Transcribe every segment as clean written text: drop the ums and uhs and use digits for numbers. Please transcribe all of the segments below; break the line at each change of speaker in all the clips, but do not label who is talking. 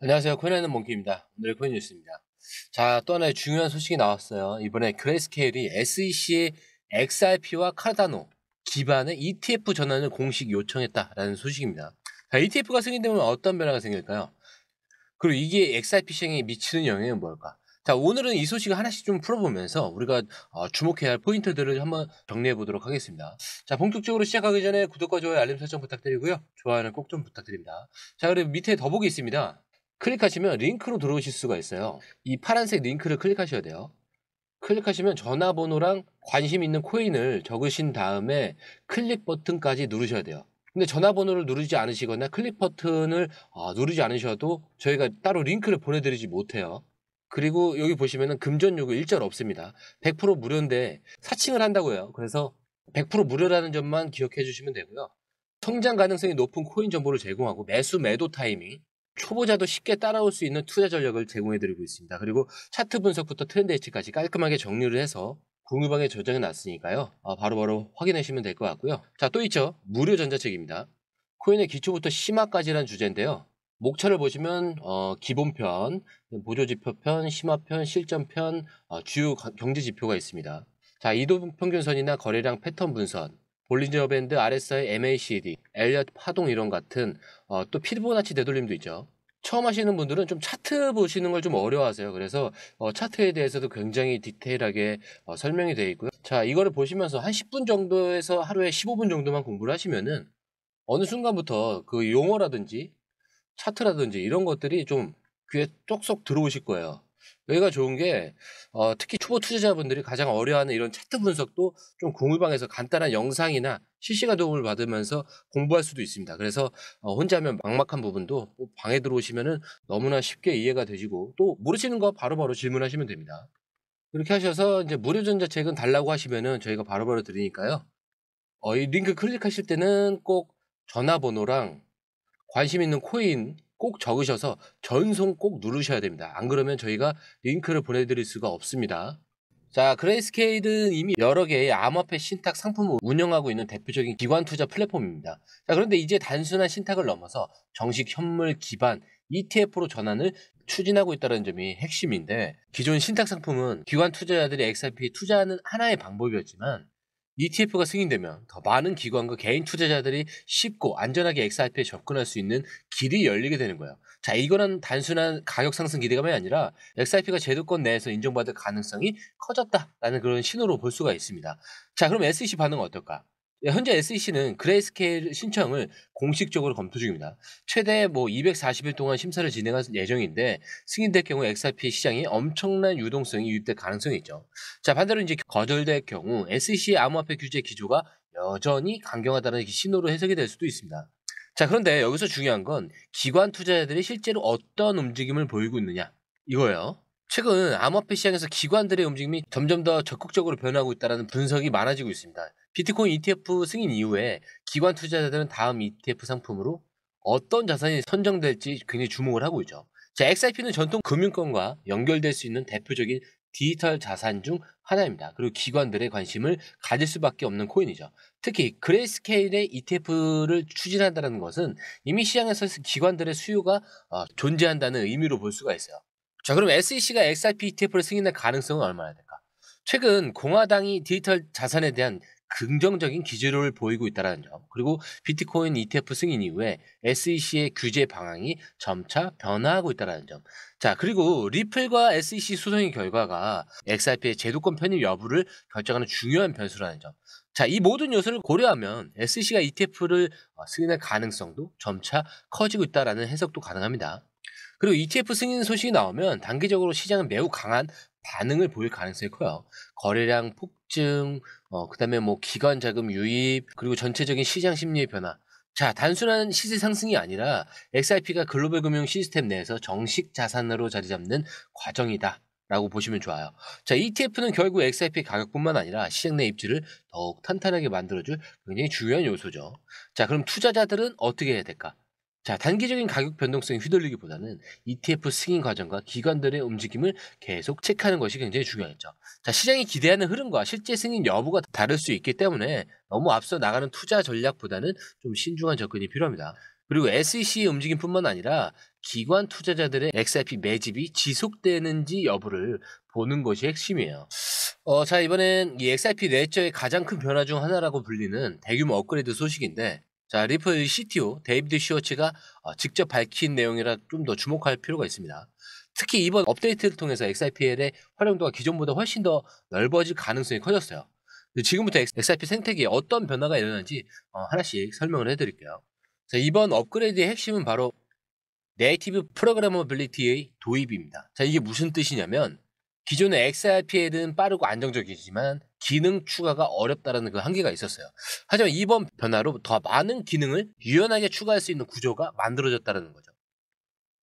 안녕하세요. 코인하는 몽키입니다. 오늘의 코인 뉴스입니다. 자, 또 하나의 중요한 소식이 나왔어요. 이번에 그레이스케일이 SEC의 XRP와 카르다노 기반의 ETF 전환을 공식 요청했다라는 소식입니다. 자, ETF가 승인되면 어떤 변화가 생길까요? 그리고 이게 XRP 시장에 미치는 영향은 뭘까? 자, 오늘은 이 소식을 하나씩 좀 풀어보면서 우리가 주목해야 할 포인트들을 한번 정리해 보도록 하겠습니다. 자, 본격적으로 시작하기 전에 구독과 좋아요, 알림 설정 부탁드리고요. 좋아요는 꼭 좀 부탁드립니다. 자, 그리고 밑에 더보기 있습니다. 클릭하시면 링크로 들어오실 수가 있어요. 이 파란색 링크를 클릭하셔야 돼요. 클릭하시면 전화번호랑 관심 있는 코인을 적으신 다음에 클릭 버튼까지 누르셔야 돼요. 근데 전화번호를 누르지 않으시거나 클릭 버튼을 누르지 않으셔도 저희가 따로 링크를 보내드리지 못해요. 그리고 여기 보시면은 금전 요구 일절 없습니다. 100% 무료인데 사칭을 한다고 해요. 그래서 100% 무료라는 점만 기억해 주시면 되고요. 성장 가능성이 높은 코인 정보를 제공하고 매수 매도 타이밍, 초보자도 쉽게 따라올 수 있는 투자 전략을 제공해 드리고 있습니다. 그리고 차트 분석부터 트렌드 예측까지 깔끔하게 정리를 해서 공유방에 저장해 놨으니까요. 바로바로 확인하시면 될 것 같고요. 자, 또 있죠. 무료 전자책입니다. 코인의 기초부터 심화까지라는 주제인데요. 목차를 보시면 기본편, 보조지표편, 심화편, 실전편, 주요 경제지표가 있습니다. 자, 이동평균선이나 거래량 패턴 분선, 볼린저 밴드, RSI, MACD, 엘리엇 파동 이론 같은 또 피보나치 되돌림도 있죠. 처음 하시는 분들은 좀 차트 보시는 걸 좀 어려워하세요. 그래서 차트에 대해서도 굉장히 디테일하게 설명이 되어 있고요. 자, 이거를 보시면서 한 10분 정도에서 하루에 15분 정도만 공부를 하시면은 어느 순간부터 그 용어라든지 차트라든지 이런 것들이 좀 귀에 쏙쏙 들어오실 거예요. 여기가 좋은 게 특히 초보 투자자분들이 가장 어려워하는 이런 차트 분석도 좀 공유방에서 간단한 영상이나 실시간 도움을 받으면서 공부할 수도 있습니다. 그래서 혼자 하면 막막한 부분도 방에 들어오시면은 너무나 쉽게 이해가 되시고 또 모르시는 거 바로바로 질문하시면 됩니다. 이렇게 하셔서 이제 무료 전자책은 달라고 하시면은 저희가 바로바로 드리니까요. 이 링크 클릭하실 때는 꼭 전화번호랑 관심 있는 코인 꼭 적으셔서 전송 꼭 누르셔야 됩니다. 안 그러면 저희가 링크를 보내드릴 수가 없습니다. 자, 그레이스케일은 이미 여러 개의 암호화폐 신탁 상품을 운영하고 있는 대표적인 기관 투자 플랫폼입니다. 자, 그런데 이제 단순한 신탁을 넘어서 정식 현물 기반 ETF로 전환을 추진하고 있다는 점이 핵심인데, 기존 신탁 상품은 기관 투자자들이 XRP에 투자하는 하나의 방법이었지만 ETF가 승인되면 더 많은 기관과 개인 투자자들이 쉽고 안전하게 XRP에 접근할 수 있는 길이 열리게 되는 거예요. 자, 이거는 단순한 가격 상승 기대감이 아니라 XRP가 제도권 내에서 인정받을 가능성이 커졌다라는 그런 신호로 볼 수가 있습니다. 자, 그럼 SEC 반응은 어떨까? 현재 SEC는 그레이스케일 신청을 공식적으로 검토 중입니다. 최대 240일 동안 심사를 진행할 예정인데 승인될 경우 XRP 시장에 엄청난 유동성이 유입될 가능성이 있죠. 자, 반대로 이제 거절될 경우 SEC 암호화폐 규제 기조가 여전히 강경하다는 신호로 해석이 될 수도 있습니다. 자, 그런데 여기서 중요한 건 기관 투자자들이 실제로 어떤 움직임을 보이고 있느냐 이거예요. 최근 암호화폐 시장에서 기관들의 움직임이 점점 더 적극적으로 변하고 있다는 분석이 많아지고 있습니다. 비트코인 ETF 승인 이후에 기관 투자자들은 다음 ETF 상품으로 어떤 자산이 선정될지 굉장히 주목을 하고 있죠. 자, XRP는 전통 금융권과 연결될 수 있는 대표적인 디지털 자산 중 하나입니다. 그리고 기관들의 관심을 가질 수밖에 없는 코인이죠. 특히 그레이스케일의 ETF를 추진한다는 것은 이미 시장에서 기관들의 수요가 존재한다는 의미로 볼 수가 있어요. 자, 그럼 SEC가 XRP ETF를 승인할 가능성은 얼마나 될까? 최근 공화당이 디지털 자산에 대한 긍정적인 기조를 보이고 있다는 점, 그리고 비트코인 ETF 승인 이후에 SEC의 규제 방향이 점차 변화하고 있다는 점. 자, 그리고 리플과 SEC 소송의 결과가 XRP의 제도권 편입 여부를 결정하는 중요한 변수라는 점. 자, 이 모든 요소를 고려하면 SEC가 ETF를 승인할 가능성도 점차 커지고 있다는 해석도 가능합니다. 그리고 ETF 승인 소식이 나오면 단기적으로 시장은 매우 강한 반응을 보일 가능성이 커요. 거래량 폭증, 그다음에 기관 자금 유입, 그리고 전체적인 시장 심리의 변화. 자, 단순한 시세 상승이 아니라 XRP가 글로벌 금융 시스템 내에서 정식 자산으로 자리 잡는 과정이다. 라고 보시면 좋아요. 자, ETF는 결국 XRP 가격뿐만 아니라 시장 내 입지를 더욱 탄탄하게 만들어줄 굉장히 중요한 요소죠. 자, 그럼 투자자들은 어떻게 해야 될까? 자, 단기적인 가격 변동성에 휘둘리기보다는 ETF 승인 과정과 기관들의 움직임을 계속 체크하는 것이 굉장히 중요하겠죠. 자, 시장이 기대하는 흐름과 실제 승인 여부가 다를 수 있기 때문에 너무 앞서 나가는 투자 전략보다는 좀 신중한 접근이 필요합니다. 그리고 SEC의 움직임뿐만 아니라 기관 투자자들의 XRP 매집이 지속되는지 여부를 보는 것이 핵심이에요. 자, 이번엔 이 XRP 레저의 가장 큰 변화 중 하나라고 불리는 대규모 업그레이드 소식인데, 자, 리플 CTO 데이비드 슈워츠가 직접 밝힌 내용이라 좀 더 주목할 필요가 있습니다. 특히 이번 업데이트를 통해서 XRPL의 활용도가 기존보다 훨씬 더 넓어질 가능성이 커졌어요. 지금부터 XRP 생태계에 어떤 변화가 일어나는지 하나씩 설명을 해드릴게요. 자, 이번 업그레이드의 핵심은 바로 네이티브 프로그래머빌리티의 도입입니다. 자, 이게 무슨 뜻이냐면 기존의 XRPL은 빠르고 안정적이지만 기능 추가가 어렵다는 그 한계가 있었어요. 하지만 이번 변화로 더 많은 기능을 유연하게 추가할 수 있는 구조가 만들어졌다는 거죠.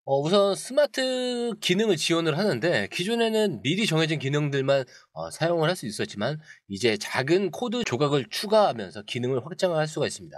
우선 스마트 기능을 지원을 하는데 기존에는 미리 정해진 기능들만 사용을 할 수 있었지만 이제 작은 코드 조각을 추가하면서 기능을 확장할 수가 있습니다.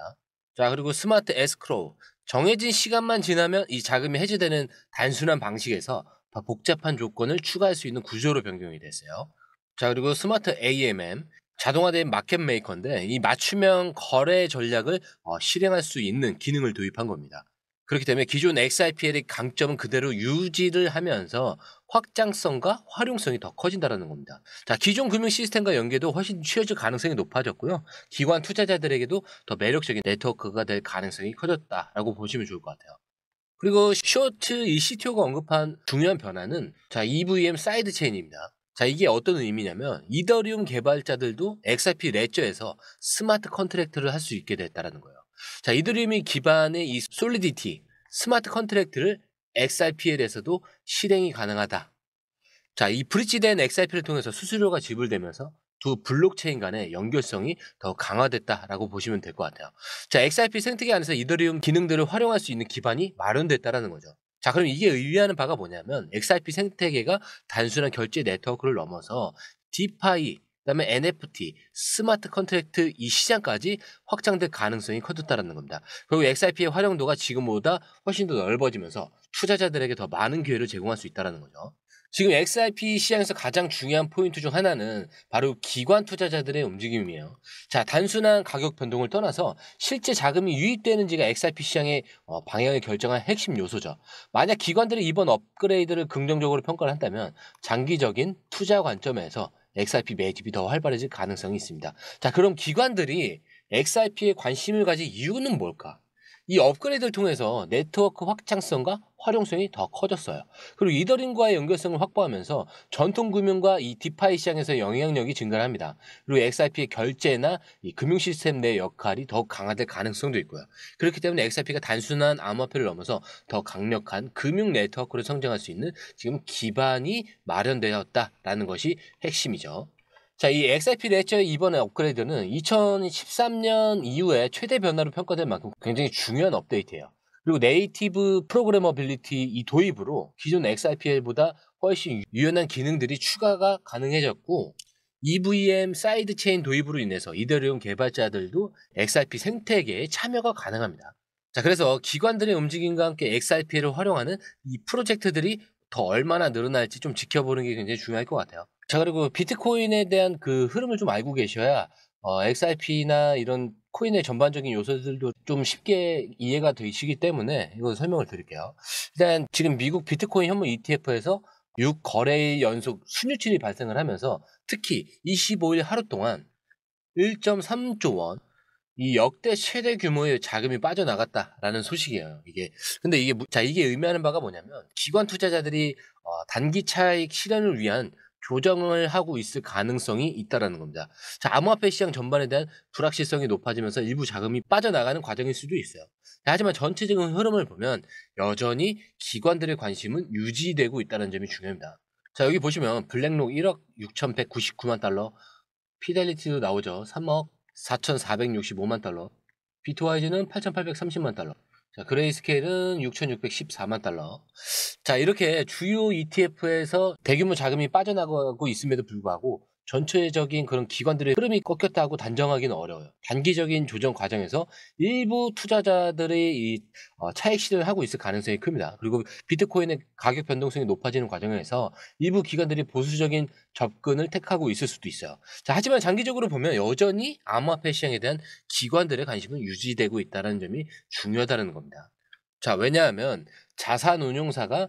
자, 그리고 스마트 에스크로우, 정해진 시간만 지나면 이 자금이 해지되는 단순한 방식에서 더 복잡한 조건을 추가할 수 있는 구조로 변경이 됐어요. 자, 그리고 스마트 AMM, 자동화된 마켓 메이커인데 이 맞춤형 거래 전략을 실행할 수 있는 기능을 도입한 겁니다. 그렇기 때문에 기존 XRPL의 강점은 그대로 유지를 하면서 확장성과 활용성이 더 커진다는 겁니다. 자, 기존 금융 시스템과 연계도 훨씬 쉬워질 가능성이 높아졌고요. 기관 투자자들에게도 더 매력적인 네트워크가 될 가능성이 커졌다라고 보시면 좋을 것 같아요. 그리고 쇼트 이 CTO가 언급한 중요한 변화는 자, EVM 사이드 체인입니다. 자, 이게 어떤 의미냐면 이더리움 개발자들도 XRP 레저에서 스마트 컨트랙트를 할 수 있게 됐다는 거예요. 자, 이더리움이 기반의 이 솔리디티 스마트 컨트랙트를 XRPL에서도 실행이 가능하다. 자, 이 브릿지된 XRP를 통해서 수수료가 지불되면서 두 블록체인 간의 연결성이 더 강화됐다라고 보시면 될 것 같아요. 자, XRP 생태계 안에서 이더리움 기능들을 활용할 수 있는 기반이 마련됐다라는 거죠. 자, 그럼 이게 의미하는 바가 뭐냐면 XRP 생태계가 단순한 결제 네트워크를 넘어서 디파이, 그다음에 NFT, 스마트 컨트랙트 이 시장까지 확장될 가능성이 커졌다는 겁니다. 그리고 XRP의 활용도가 지금보다 훨씬 더 넓어지면서 투자자들에게 더 많은 기회를 제공할 수 있다는 거죠. 지금 XRP 시장에서 가장 중요한 포인트 중 하나는 바로 기관 투자자들의 움직임이에요. 자, 단순한 가격 변동을 떠나서 실제 자금이 유입되는지가 XRP 시장의 방향을 결정한 핵심 요소죠. 만약 기관들이 이번 업그레이드를 긍정적으로 평가를 한다면 장기적인 투자 관점에서 XRP 매집이 더 활발해질 가능성이 있습니다. 자, 그럼 기관들이 XRP에 관심을 가질 이유는 뭘까? 이 업그레이드를 통해서 네트워크 확장성과 활용성이 더 커졌어요. 그리고 이더링과의 연결성을 확보하면서 전통 금융과 이 디파이 시장에서 영향력이 증가합니다. 그리고 XRP의 결제나 이 금융 시스템 내 역할이 더욱 강화될 가능성도 있고요. 그렇기 때문에 XRP가 단순한 암호화폐를 넘어서 더 강력한 금융 네트워크로 성장할 수 있는 지금 기반이 마련되었다라는 것이 핵심이죠. 자, 이 XRP 레저의 이번에 업그레이드는 2013년 이후에 최대 변화로 평가될 만큼 굉장히 중요한 업데이트예요. 그리고 네이티브 프로그래머빌리티 이 도입으로 기존 XRPL보다 훨씬 유연한 기능들이 추가가 가능해졌고 EVM 사이드 체인 도입으로 인해서 이더리움 개발자들도 XRP 생태계에 참여가 가능합니다. 자, 그래서 기관들의 움직임과 함께 XRP를 활용하는 이 프로젝트들이 더 얼마나 늘어날지 좀 지켜보는 게 굉장히 중요할 것 같아요. 자, 그리고 비트코인에 대한 그 흐름을 좀 알고 계셔야 XRP나 이런 코인의 전반적인 요소들도 좀 쉽게 이해가 되시기 때문에 이거 설명을 드릴게요. 일단 지금 미국 비트코인 현물 ETF에서 6거래일 연속 순유출이 발생을 하면서 특히 25일 하루 동안 1.3조 원, 이 역대 최대 규모의 자금이 빠져나갔다라는 소식이에요. 근데 이게 의미하는 바가 뭐냐면 기관 투자자들이 단기 차익 실현을 위한 조정을 하고 있을 가능성이 있다라는 겁니다. 자, 암호화폐 시장 전반에 대한 불확실성이 높아지면서 일부 자금이 빠져나가는 과정일 수도 있어요. 하지만 전체적인 흐름을 보면 여전히 기관들의 관심은 유지되고 있다는 점이 중요합니다. 자, 여기 보시면 블랙록 1억 6,199만 달러, 피델리티도 나오죠. 3억 4,465만 달러, 비트와이즈는 8,830만 달러, 자, 그레이스케일은 6,614만 달러. 자, 이렇게 주요 ETF에서 대규모 자금이 빠져나가고 있음에도 불구하고 전체적인 그런 기관들의 흐름이 꺾였다고 단정하기는 어려워요. 단기적인 조정 과정에서 일부 투자자들이 차익 실현을 하고 있을 가능성이 큽니다. 그리고 비트코인의 가격 변동성이 높아지는 과정에서 일부 기관들이 보수적인 접근을 택하고 있을 수도 있어요. 자, 하지만 장기적으로 보면 여전히 암호화폐 시장에 대한 기관들의 관심은 유지되고 있다는 점이 중요하다는 겁니다. 자, 왜냐하면 자산운용사가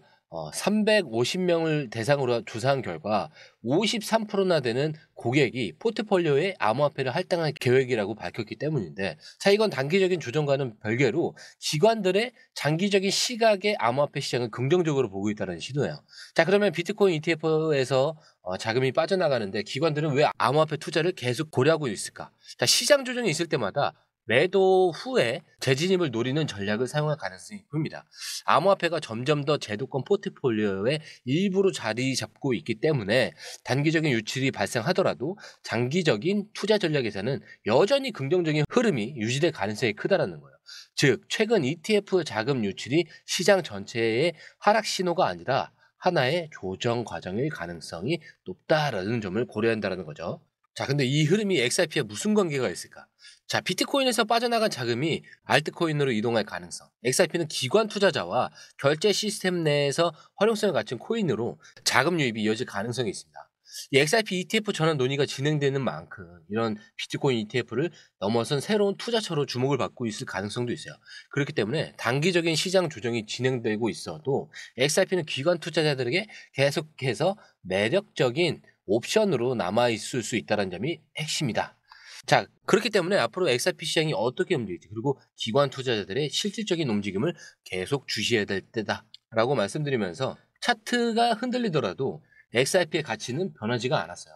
350명을 대상으로 조사한 결과 53%나 되는 고객이 포트폴리오에 암호화폐를 할당할 계획이라고 밝혔기 때문인데, 자, 이건 단기적인 조정과는 별개로 기관들의 장기적인 시각의 암호화폐 시장을 긍정적으로 보고 있다는 신호예요. 자, 그러면 비트코인 ETF에서 자금이 빠져나가는데 기관들은 왜 암호화폐 투자를 계속 고려하고 있을까? 자, 시장 조정이 있을 때마다 매도 후에 재진입을 노리는 전략을 사용할 가능성이 큽니다. 암호화폐가 점점 더 제도권 포트폴리오의 일부로 자리 잡고 있기 때문에 단기적인 유출이 발생하더라도 장기적인 투자 전략에서는 여전히 긍정적인 흐름이 유지될 가능성이 크다라는 거예요. 즉, 최근 ETF 자금 유출이 시장 전체의 하락 신호가 아니라 하나의 조정 과정일 가능성이 높다라는 점을 고려한다는 거죠. 자, 근데 이 흐름이 XRP와 무슨 관계가 있을까? 자, 비트코인에서 빠져나간 자금이 알트코인으로 이동할 가능성. XRP는 기관 투자자와 결제 시스템 내에서 활용성을 갖춘 코인으로 자금 유입이 이어질 가능성이 있습니다. 이 XRP ETF 전환 논의가 진행되는 만큼 이런 비트코인 ETF를 넘어선 새로운 투자처로 주목을 받고 있을 가능성도 있어요. 그렇기 때문에 단기적인 시장 조정이 진행되고 있어도 XRP는 기관 투자자들에게 계속해서 매력적인 옵션으로 남아있을 수 있다는 점이 핵심이다. 자, 그렇기 때문에 앞으로 XRP 시장이 어떻게 움직일지, 그리고 기관 투자자들의 실질적인 움직임을 계속 주시해야 될 때다라고 말씀드리면서, 차트가 흔들리더라도 XRP의 가치는 변하지가 않았어요.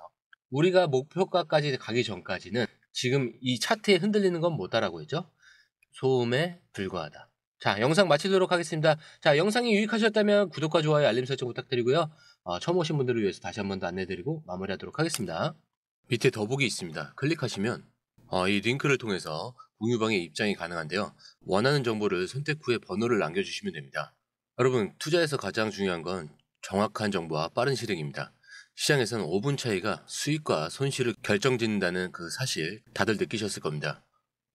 우리가 목표가까지 가기 전까지는 지금 이 차트에 흔들리는 건 뭐다라고 했죠? 소음에 불과하다. 자, 영상 마치도록 하겠습니다. 자, 영상이 유익하셨다면 구독과 좋아요, 알림 설정 부탁드리고요. 처음 오신 분들을 위해서 다시 한 번 더 안내드리고 마무리하도록 하겠습니다. 밑에 더보기 있습니다. 클릭하시면 이 링크를 통해서 공유방에 입장이 가능한데요. 원하는 정보를 선택 후에 번호를 남겨주시면 됩니다. 여러분, 투자에서 가장 중요한 건 정확한 정보와 빠른 실행입니다. 시장에서는 5분 차이가 수익과 손실을 결정짓는다는 그 사실 다들 느끼셨을 겁니다.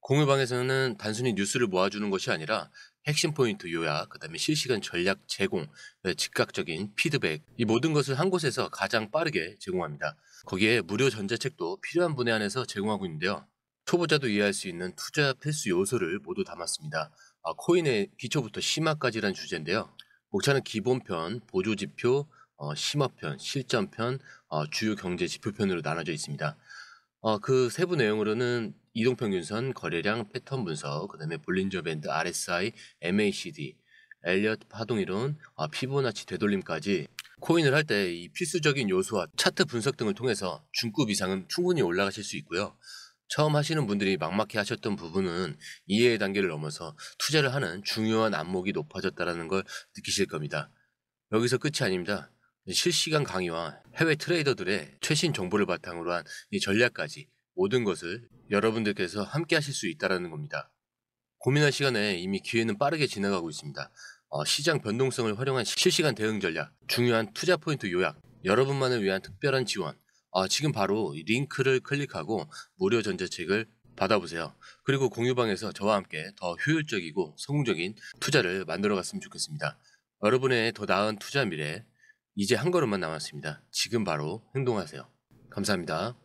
공유방에서는 단순히 뉴스를 모아주는 것이 아니라 핵심 포인트 요약, 그 다음에 실시간 전략 제공, 즉각적인 피드백, 이 모든 것을 한 곳에서 가장 빠르게 제공합니다. 거기에 무료 전자책도 필요한 분야 안에서 제공하고 있는데요. 초보자도 이해할 수 있는 투자 필수 요소를 모두 담았습니다. 코인의 기초부터 심화까지란 주제인데요. 목차는 기본편, 보조지표, 심화편, 실전편, 주요 경제 지표편으로 나눠져 있습니다. 그 세부 내용으로는 이동평균선, 거래량, 패턴 분석, 그 다음에 볼린저 밴드, RSI, MACD, 엘리엇 파동이론, 피보나치 되돌림까지 코인을 할 때 이 필수적인 요소와 차트 분석 등을 통해서 중급 이상은 충분히 올라가실 수 있고요. 처음 하시는 분들이 막막해 하셨던 부분은 이해의 단계를 넘어서 투자를 하는 중요한 안목이 높아졌다는 걸 느끼실 겁니다. 여기서 끝이 아닙니다. 실시간 강의와 해외 트레이더들의 최신 정보를 바탕으로 한 이 전략까지 모든 것을 여러분들께서 함께 하실 수 있다는 겁니다. 고민할 시간에 이미 기회는 빠르게 지나가고 있습니다. 시장 변동성을 활용한 실시간 대응 전략, 중요한 투자 포인트 요약, 여러분만을 위한 특별한 지원. 지금 바로 이 링크를 클릭하고 무료 전자책을 받아보세요. 그리고 공유방에서 저와 함께 더 효율적이고 성공적인 투자를 만들어 갔으면 좋겠습니다. 여러분의 더 나은 투자 미래, 이제 한 걸음만 남았습니다. 지금 바로 행동하세요. 감사합니다.